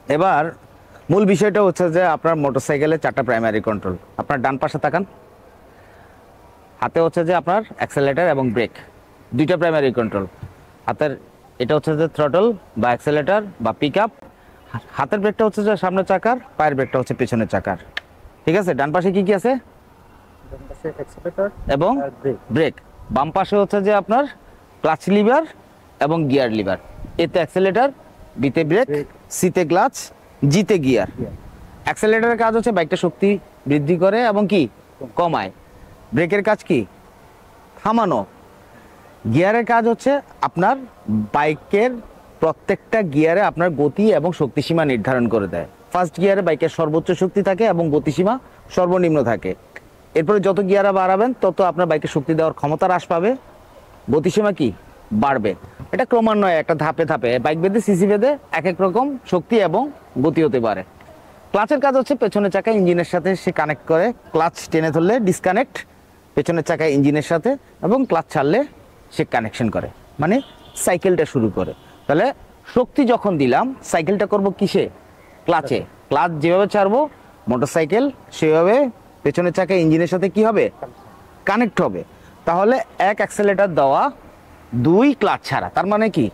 এবার মূল বিষয়টা হচ্ছে যে আপনার মোটরসাইকেলে 4টা প্রাইমারি কন্ট্রোল। আপনার ডান পাশে তাকান, হাতে হচ্ছে যে আপনার অ্যাক্সেলেরেটর এবং ব্রেক, 2টা প্রাইমারি কন্ট্রোল। হাতের এটা হচ্ছে যে থ্রটল বা অ্যাক্সেলেরেটর বা পিক আপ, হাতের ব্রেকটা হচ্ছে যে সামনের চাকার, পায়ের ব্রেকটা হচ্ছে পেছনের চাকার। ঠিক আছে? ডান পাশে কি কি আছে? এবং ব্রেক। বাম পাশে হচ্ছে যে আপনার ক্লাচ লিভার এবং গিয়ার লিভার। এতে অ্যাক্সেলেরেটর, বিতে ব্রেক, সিতে ক্লাচ, জিতে গিয়ার। অ্যাক্সেলেরেটরের কাজ হচ্ছে বাইকটা শক্তি বৃদ্ধি করে এবং কি কমায়। ব্রেকের কাজ কি? থামানো। গিয়ারের কাজ হচ্ছে আপনার বাইকের প্রত্যেকটা গিয়ারে আপনার গতি এবং শক্তিসীমা নির্ধারণ করে দেয়। ফার্স্ট গিয়ারে বাইকের সর্বোচ্চ শক্তি থাকে এবং গতিসীমা সর্বনিম্ন থাকে। এরপরে যত গিয়ারে বাড়াবেন তত আপনার বাইকের শক্তি দেওয়ার ক্ষমতা হ্রাস পাবে, গতিসীমা কি বাড়বে। এটা ক্রমান্বয়ে একটা ধাপে ধাপে বাইক বেঁধে সিসি বেঁধে এক এক রকম শক্তি এবং গতি হতে পারে। ক্লাচের কাজ হচ্ছে পেছনের চাকা ইঞ্জিনের সাথে সে কানেক্ট করে, ক্লাচ টেনে ধরলে ডিসকানেক্ট পেছনের চাকা ইঞ্জিনের সাথে, এবং ক্লাচ ছাড়লে সে কানেকশন করে, মানে সাইকেলটা শুরু করে। তাহলে শক্তি যখন দিলাম সাইকেলটা করব কিসে? ক্লাচে। ক্লাচ যেভাবে ছাড়বো মোটরসাইকেল সেভাবে পেছনের চাকা ইঞ্জিনের সাথে কি হবে? কানেক্ট হবে। তাহলে এক অ্যাক্সেলেরেটর দেওয়া, 2 ক্লাচ ছাড়া। তার মানে কি?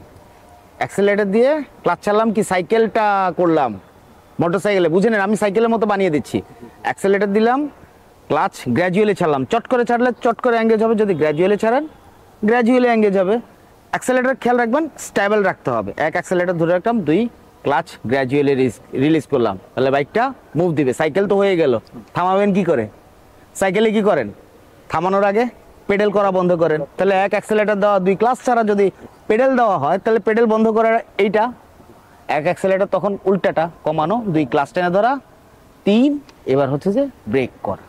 অ্যাক্সেলেরেটর দিয়ে ক্লাচ ছাড়লাম, কি সাইকেলটা করলাম মোটরসাইকেলে। বুঝে নেন, আমি সাইকেলের মতো বানিয়ে দিচ্ছি। অ্যাক্সেলেরেটর দিলাম, ক্লাচ গ্র্যাজুয়ালি ছাড়লাম। চট করে ছাড়লে চট করে এঙ্গেজ হবে, যদি গ্র্যাজুয়ালি ছাড়েন গ্র্যাজুয়ালি এঙ্গেজ হবে। অ্যাক্সেলেরেটর খেয়াল রাখবেন, স্টেবল রাখতে হবে। এক অ্যাক্সেলেরেটর ধরে রাখলাম, 2 ক্লাচ গ্র্যাজুয়ালি রিলিজ করলাম, তাহলে বাইকটা মুভ দিবে। সাইকেল তো হয়ে গেল, থামাবেন কি করে? সাইকেলে কি করেন? থামানোর আগে পেডেল করা বন্ধ করেন। তাহলে এক অ্যাক্সেলেরেটর দেওয়া, 2 ক্লাচ ছাড়া যদি পেডেল দেওয়া হয় তাহলে পেডেল বন্ধ করার এইটা এক অ্যাক্সেলেরেটর, তখন উল্টাটা কমানো, 2 ক্লাচ টেনে ধরা, 3 এবার হচ্ছে যে ব্রেক করা।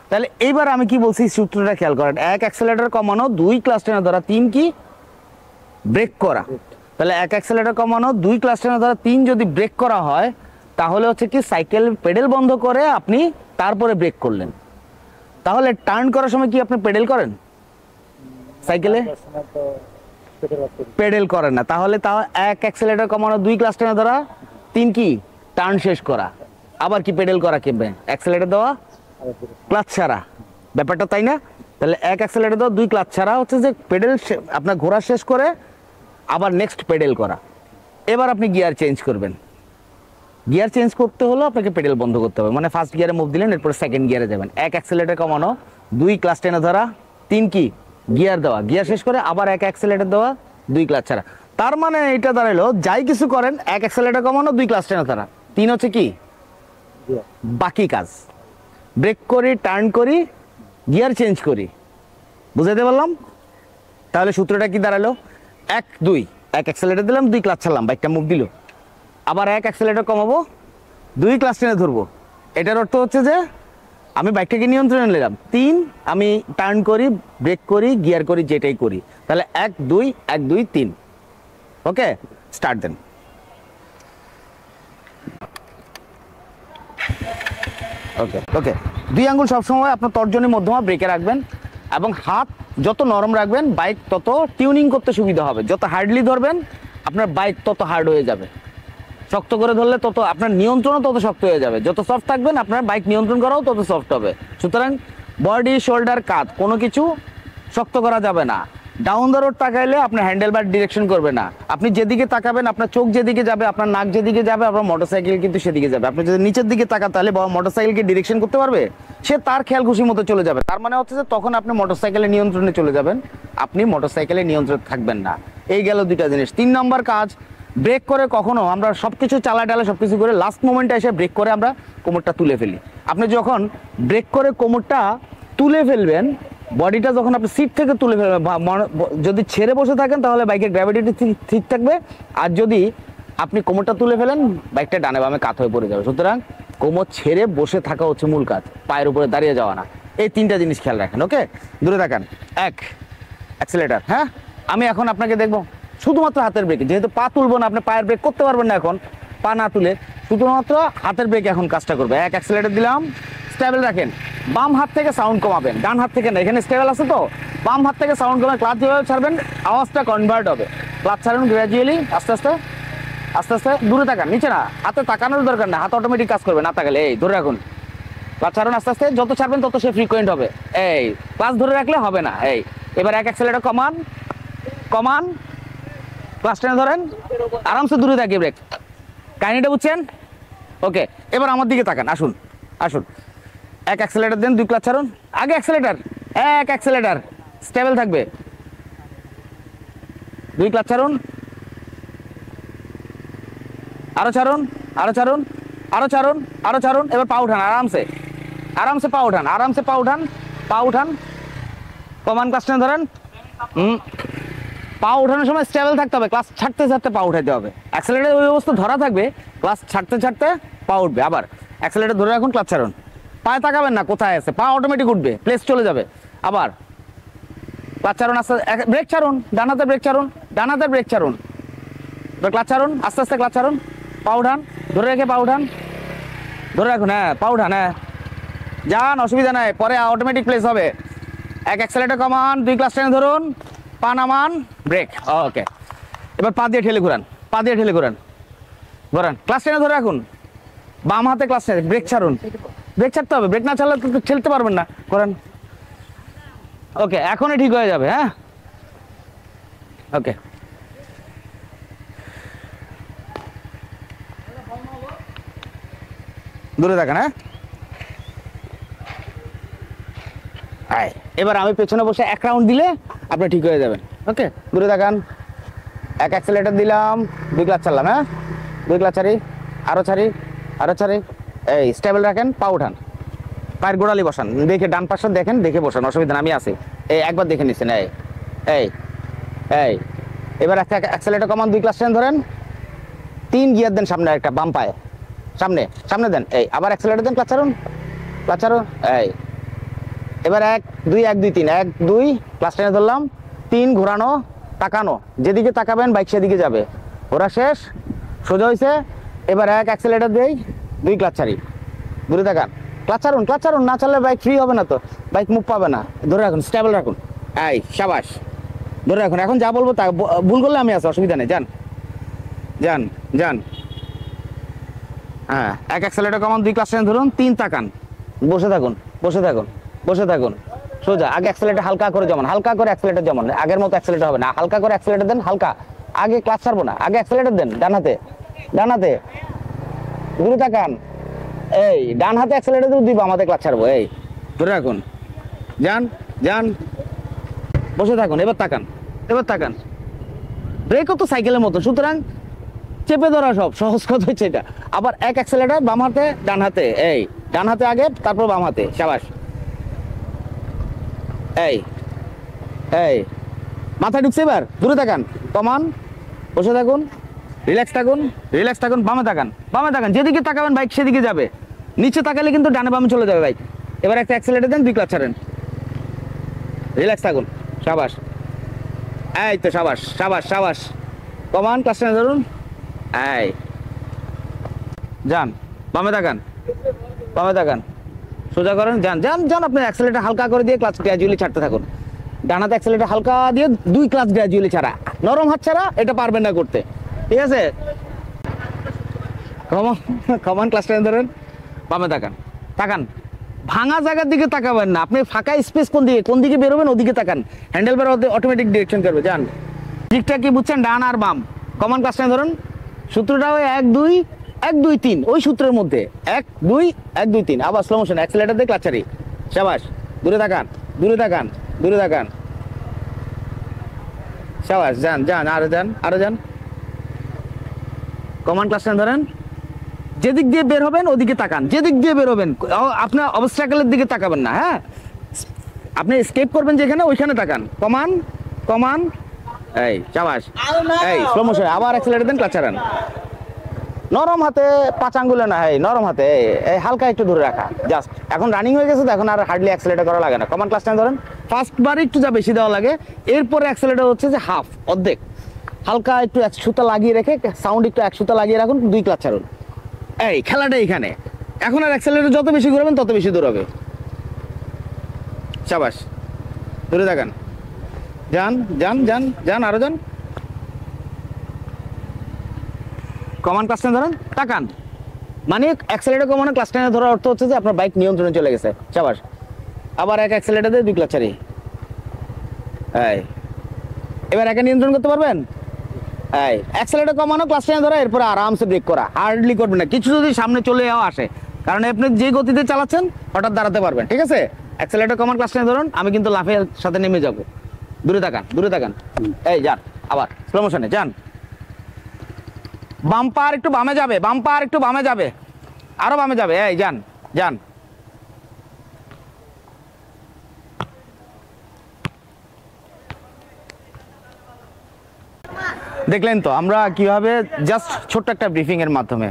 তাহলে এইবার আমি কি বলছি সূত্রটা খেয়াল করেন, এক অ্যাক্সেলেরেটর কমানো, 2 ক্লাচ টেনে ধরা, 3 কি ব্রেক করা। তাহলে এক অ্যাক্সেলেরেটর কমানো, 2 ক্লাচ টেনে ধরা, 3 যদি ব্রেক করা হয় তাহলে হচ্ছে কি সাইকেল পেডেল বন্ধ করে আপনি তারপরে ব্রেক করলেন। তাহলে টার্ন করার সময় কি আপনি পেডেল করেন? সাইকেলে পেডেল করেন না। তাহলে তাও এক অ্যাক্সেলেরেটর কমানো, 2 ক্লাচ টেনে ধরা, 3 কি টার্ন শেষ করা। আবার কি পেডেল করা কেমনে? অ্যাক্সেলেরেটর দেওয়া, ক্লাচ ছাড়া, ব্যাপারটা তাই না? তাহলে এক অ্যাক্সেলেরেটর দেওয়া, 2 ক্লাচ ছাড়া হচ্ছে যে পেডেল আপনার ঘোরা শেষ করে আবার নেক্সট পেডেল করা। এবার আপনি গিয়ার চেঞ্জ করবেন। গিয়ার চেঞ্জ করতে হলো আপনাকে পেডেল বন্ধ করতে হবে, মানে ফার্স্ট গিয়ারে মুভ দিলেন, এরপর সেকেন্ড গিয়ারে যাবেন। এক অ্যাক্সেলেরেটর কমানো, 2 ক্লাচ টেনে ধরা, 3 কি গিয়ার দেওয়া, গিয়ার শেষ করে আবার এক অ্যাক্সেলেরেটর দেওয়া, 2 ক্লাচ ছাড়া। তার মানে এটা দাঁড়ালো যাই কিছু করেন এক অ্যাক্সেলেরেটর কমানো, 2 ক্লাচ টেনে ধরা, 3 হচ্ছে কি বাকি কাজ। ব্রেক করি, টার্ন করি, গিয়ার চেঞ্জ করি। বুঝাইতে পারলাম? তাহলে সূত্রটা কি দাঁড়ালো? 1 2, এক অ্যাক্সেলেরেটর দিলাম, 2 ক্লাচ ছাড়লাম, বাইকটা মুভ দিল। আবার এক অ্যাক্সেলেরেটর কমাবো, 2 ক্লাচ টেনে ধরবো। এটার অর্থ হচ্ছে যে আমি বাইকটাকে নিয়ন্ত্রণে নিলাম। 3 আমি টার্ন করি, ব্রেক করি, গিয়ার করি, যেটাই করি। তাহলে 1 2 1 2 3। ওকে, স্টার্ট দেন। ওকে ওকে, 2 আঙ্গুল সবসময় আপনার তর্জনী মধ্যমা ব্রেকে রাখবেন এবং হাত যত নরম রাখবেন বাইক তত টিউনিং করতে সুবিধা হবে। যত হার্ডলি ধরবেন আপনার বাইক তত হার্ড হয়ে যাবে। শক্ত করে ধরলে তত আপনার নিয়ন্ত্রণও তত শক্ত হয়ে যাবে। যত সফট থাকবেন আপনার বাইক নিয়ন্ত্রণ করাও তত সফট হবে। সুতরাং বডি, শোল্ডার, কাঁধ কোনো কিছু শক্ত করা যাবে না। ডাউন দ্য রোড তাকাইলে আপনার হ্যান্ডেল বার ডিরেকশন করবে না। আপনি যেদিকে তাকাবেন, আপনার চোখ যেদিকে যাবে, আপনার নাক যেদিকে যাবে, আপনার মোটরসাইকেল কিন্তু সেদিকে যাবে। আপনি যদি নিচের দিকে তাকান তাহলে মোটরসাইকেলকে ডিরেকশন করতে পারবে? সে তার খেয়াল খুশি মতো চলে যাবে। তার মানে হচ্ছে যে তখন আপনি মোটরসাইকেলের নিয়ন্ত্রণে চলে যাবেন, আপনি মোটরসাইকেলের নিয়ন্ত্রণে থাকবেন না। এই গেল 2টা জিনিস। 3 নম্বর কাজ, ব্রেক করে কখনো আমরা সবকিছু চালা টালা সবকিছু করে লাস্ট মোমেন্টে এসে ব্রেক করে আমরা কোমরটা তুলে ফেলি। আপনি যখন ব্রেক করে কোমরটা তুলে ফেলবেন, বডিটা যখন আপনি সিট থেকে তুলে ফেলবেন, যদি ছেড়ে বসে থাকেন তাহলে বাইকের গ্র্যাভিটি ঠিক থাকবে, আর যদি আপনি কোমরটা তুলে ফেলেন বাইকটা ডানে বামে কাত হয়ে পড়ে যাবে। সুতরাং কোমর ছেড়ে বসে থাকা হচ্ছে মূল কাজ, পায়ের উপরে দাঁড়িয়ে যাওয়া না। এই 3টা জিনিস খেয়াল রাখেন। ওকে, দূরে তাকান। 1 অ্যাক্সিলারেটর। হ্যাঁ, আমি এখন আপনাকে দেখবো শুধুমাত্র হাতের ব্রেক, যেহেতু পা তুলবো না, আপনি পায়ের ব্রেক করতে পারবেন না এখন পা না তুলে, শুধুমাত্র হাতের ব্রেক এখন কাজটা করবে। 1 অ্যাক্সিলারেটর দিলাম, স্টেবল রাখেন। বাম হাত থেকে সাউন্ড কমাবেন, ডান হাত থেকে না। এখানে স্টেবল আছে তো, বাম হাত থেকে সাউন্ড কমে ক্লাচ যেভাবে ছাড়বেন আওয়াজটা কনভার্ট হবে। ক্লাচ ছাড়ুন গ্র্যাজুয়ালি, আস্তে আস্তে আস্তে আস্তে দূরে তাকান, নিচে না, হাতে তাকানোর দরকার না, হাত অটোমেটিক কাজ করবে না তাকালে। এই ধরে রাখুন, ক্লাচ ছাড়ুন আস্তে আস্তে, যত ছাড়বেন তত সে ফ্রিকোয়েন্ট হবে। এই ক্লাচ ধরে রাখলে হবে না। এই এবার এক অ্যাক্সেলেরেটর কমান কমান, ক্লাচ টেনে ধরেন, আরামসে দূরে তাকিয়ে ব্রেক। কাহিনিটা বুঝছেন? ওকে, এবার আমার দিকে তাকান, আসুন আসুন। এক অ্যাক্সেলেটার দেন, 2 ক্লাচ ছাড়ুন, আগে অ্যাক্সেলেটার, এক অ্যাক্সেলেটার স্টেবল থাকবে, 2 ক্লাচ ছাড়ুন, আরো ছাড়ুন, আরো ছাড়ুন, আরো ছাড়ুন, আরো ছাড়ুন। এবার পা উঠান, আরামসে আরামসে পা উঠান, আরামসে পা উঠান, পা উঠান, কমান ক্লাচ টেনে ধরেন। পা উঠানোর সময় স্টেবল থাকতে হবে, ক্লাস ছাড়তে ছাড়তে পা উঠাইতে হবে। অ্যাক্সেলেটার ওই অবস্থা ধরা থাকবে, ক্লাস ছাড়তে ছাড়তে পা উঠবে। আবার অ্যাক্সেলেটার ধরে রাখুন, ক্লাচ ছাড়ুন, পায়ে তাকাবেন না কোথায় আছে, পা অটোমেটিক উঠবে, প্লেস চলে যাবে। আবার ক্লাচ ছাড়ুন, আস্তে ব্রেক ছাড়ুন, ডান হাতে ব্রেক ছাড়ুন, ডান হাতে ব্রেক ছাড়ুন, এবার ক্লাচ ছাড়ুন, আস্তে আস্তে ক্লাচ ছাড়ুন, পা উঠান, ধরে রেখে পা উঠান, ধরে রাখুন, হ্যাঁ পা উঠান, হ্যাঁ যান, অসুবিধা নাই, পরে অটোমেটিক প্লেস হবে। এক অ্যাক্সেলেটার কমান, 2 ক্লাচ টেনে ধরুন, পা নামান, ব্রেক। ওকে, এবার পা দিয়ে ঠেলে ঘুরান, পা দিয়ে ঠেলে ঘুরান, ঘোরান, ক্লাচ টেনে ধরে রাখুন, বাম হাতে ক্লাচ টেনে, ব্রেক ছাড়ুন, ব্রেক ছাড়তে হবে, ব্রেক না ছাড়লে তো ঠেলতে পারবেন না, করেন। ওকে, এখনই ঠিক হয়ে যাবে। হ্যাঁ ওকে, দূরে থাকেন। হ্যাঁ, এবার আমি পেছনে বসে 1 রাউন্ড দিলে আপনি ঠিক হয়ে যাবেন। ওকে, দূরে তাকান, এক অ্যাক্সেলেটার দিলাম, 2 ক্লাচ ছাড়লাম, হ্যাঁ 2 ক্লাচ ছাড়ি, আরো ছাড়ি, আরো ছাড়ি। এই স্টেবল রাখেন, পা উঠান, পায়ের গোড়ালি বসান, দেখে ডান পাশে দেখেন, দেখে বসান, অসুবিধা না, আমি আছি। এই একবার দেখে নিচ্ছেন। এই এই এই এবার একটা অ্যাক্সেলেটার কমান, 2 ক্লাচ টেনে ধরেন, 3 গিয়ার দেন সামনে, একটা বাম পায়ে সামনে সামনে দেন। এই আবার অ্যাক্সেলেটার দেন, ক্লাচ ছাড়ুন, ক্লাচ ছাড়ুন। এই এবার 1 2 1 2 3, 1 2 ক্লাচ টেনে ধরলাম, 3 ঘোরানো, তাকানো, যেদিকে তাকাবেন বাইক সেদিকে যাবে। ঘোরা শেষ, সোজা হয়েছে। এবার 1 অ্যাক্সেলেটার দেই, 2 ক্লাচ ছাড়ি, দূরে তাকান, ক্লাচ ছাড়ুন, ক্লাচ ছাড়ুন, না ছাড়লে বাইক ফ্রি হবে না, তো বাইক মুভ পাবে না। ধরে রাখুন, স্টেবল রাখুন। এই শাবাশ, ধরে রাখুন। এখন যা বলবো তা, ভুল করলে আমি আছি, অসুবিধা নেই, যান যান যান। হ্যাঁ, 1 অ্যাক্সেলেটার কমান, 2 ক্লাচ টেনে ধরুন, 3 তাকান, বসে থাকুন, বসে থাকুন, বসে থাকুন, সোজা। আগে অ্যাক্সেলেটার হালকা করে জমান, হালকা করে অ্যাক্সেলেটার জমান, আগের মতো অ্যাক্সেলেটার হবে না, হালকা করে অ্যাক্সেলেটার দেন, হালকা। আগে ক্লাচ ছাড়বো না, আগে অ্যাক্সেলেটার দেন, ডান হাতে, ডান হাতে, দূরে তাকান। এই ডান হাতে অ্যাক্সেলেটার দেবো, দিব আমাদের ক্লাচ ছাড়বো। এই ধরে রাখুন, যান যান, বসে থাকুন। এবার তাকান, এবার তাকান, ব্রেকও তো সাইকেলের মতো, সুতরাং চেপে ধরা সব সহজ কথা হচ্ছে এটা। আবার 1 অ্যাক্সেলেটার বাম হাতে, ডান হাতে, এই ডান হাতে আগে, তারপর বাম হাতে, শাবাশ। এই এই মাথায় ঢুকছে, এবার দূরে তাকান, কমান, বসে থাকুন, রিল্যাক্স থাকুন, রিল্যাক্স থাকুন, বামে তাকান, বামে তাকান, যেদিকে তাকাবেন বাইক সেদিকে যাবে, নিচে তাকালে কিন্তু ডানে বামে চলে যাবে বাইক। এবার একটা অ্যাক্সেলেটার দেন, 2 ক্লাচ ছাড়েন, রিল্যাক্স থাকুন, শাবাশ। এই তো শাবাশ, শাবাশ, শাবাশ, কমান, ক্লাচ টেনে ধরুন। এই যান, বামে তাকান, বামে তাকান, সোজা করেন, যান যান যান। আপনি অ্যাক্সেলেটার হালকা করে দিয়ে ক্লাচ গ্র্যাজুয়ালি ছাড়তে থাকুন, ডান হাতে অ্যাক্সেলেটার হালকা দিয়ে 2 ক্লাচ গ্র্যাজুয়ালি ছাড়া, নরম হাত ছাড়া এটা পারবেন না করতে, ঠিক আছে? কমান, কমান, ক্লাচ টেনে ধরেন, বামে তাকান, তাকান, ভাঙা জায়গার দিকে তাকাবেন না, আপনি ফাঁকা স্পেস কোন দিকে, কোন দিকে বেরোবেন ওদিকে তাকান, হ্যান্ডেল বার অটোমেটিক ডিরেকশন করবে। যান, ঠিকঠাক কি বুঝছেন? ডান আর বাম, কমান, ক্লাচ টেনে ধরুন। সূত্রটা ওই 1 2 1 2 3, ওই সূত্রের মধ্যে 1 2 1 2 3। আবার স্লো মোশন, অ্যাক্সেলেটার দিয়ে ক্লাচ ছাড়ি, শাবাশ, দূরে তাকান, দূরে তাকান, দূরে তাকান, শাবাশ, যান যান, আরো যান, আরো যান, কমান, ক্লাচ টেনে ধরেন, যেদিক দিয়ে বের হবেন ওদিকে তাকান, যেদিক দিয়ে বের হবেন আপনার অবস্ট্রাকলের দিকে তাকাবেন না। হ্যাঁ, আপনি স্কেপ করবেন যেখানে, ওইখানে তাকান, কমান, কমান, এই শাবাশ, এই স্লো মোশন। আবার অ্যাক্সেলেটার দেন, ক্লাচ ছাড়েন, নরম হাতে, 5 আঙ্গুলে না, এই নরম হাতে, এই হালকা একটু ধরে রাখা, জাস্ট। এখন রানিং হয়ে গেছে তো, এখন আর হার্ডলি অ্যাক্সেলেটার করা লাগে না। কমান, ক্লাচ টেনে ধরেন, ফার্স্ট বার একটু যা বেশি দেওয়া লাগে, এরপরে অ্যাক্সেলেটার হচ্ছে যে হাফ, অর্ধেক, হালকা একটু 1 সুতা লাগিয়ে রেখে, সাউন্ড একটু 1 সুতা লাগিয়ে রাখুন, 2 ক্লাচ ছাড়ুন। এই খেলাটা এইখানে। এখন আর অ্যাক্সেলেটার যত বেশি ঘুরাবেন তত বেশি দূর হবে, শাবাশ, দূরে তাকান, যান যান যান যান, আরো যান, কমান ক্লাস টেনে ধরেন, তাকান। মানে অ্যাক্সেলেরেটর কমানো ক্লাস টেনে ধরার অর্থ হচ্ছে যে আপনার বাইক নিয়ন্ত্রণে চলে গেছে। চাবাস, আবার এক অ্যাক্সেলেরেটর দিয়ে 2 ক্লাচ ছাড়ি। এই এবার একা নিয়ন্ত্রণ করতে পারবেন। এই অ্যাক্সেলেরেটর কমানো ক্লাস টেনে ধরা, এরপর আরামসে ব্রেক করা, হার্ডলি করবেন না। কিছু যদি সামনে চলে যাওয়া আসে, কারণ আপনি যে গতিতে চালাচ্ছেন হঠাৎ দাঁড়াতে পারবেন, ঠিক আছে। অ্যাক্সেলেরেটর কমান ক্লাস টেনে ধরুন, আমি কিন্তু লাফের সাথে নেমে যাব। দূরে তাকান, দূরে তাকান। এই যান, আবার স্লো মোশনে যান। বাম্পার একটু বামে যাবে, বাম্পার একটু বামে যাবে, আরো বামে যাবে। এই যান, যান। দেখলেন তো আমরা কিভাবে জাস্ট ছোট্ট একটা ব্রিফিং এর মাধ্যমে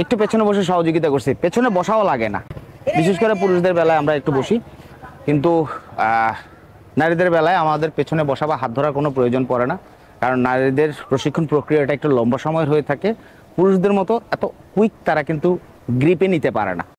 একটু পেছনে বসে সহযোগিতা করছি। পেছনে বসাও লাগে না, বিশেষ করে পুরুষদের বেলায় আমরা একটু বসি, কিন্তু নারীদের বেলায় আমাদের পেছনে বসা বা হাত ধরার কোনো প্রয়োজন পড়ে না, কারণ নারীদের প্রশিক্ষণ প্রক্রিয়াটা একটু লম্বা সময়ের হয়ে থাকে। পুরুষদের মতো এত কুইক তারা কিন্তু গ্রিপে নিতে পারে না।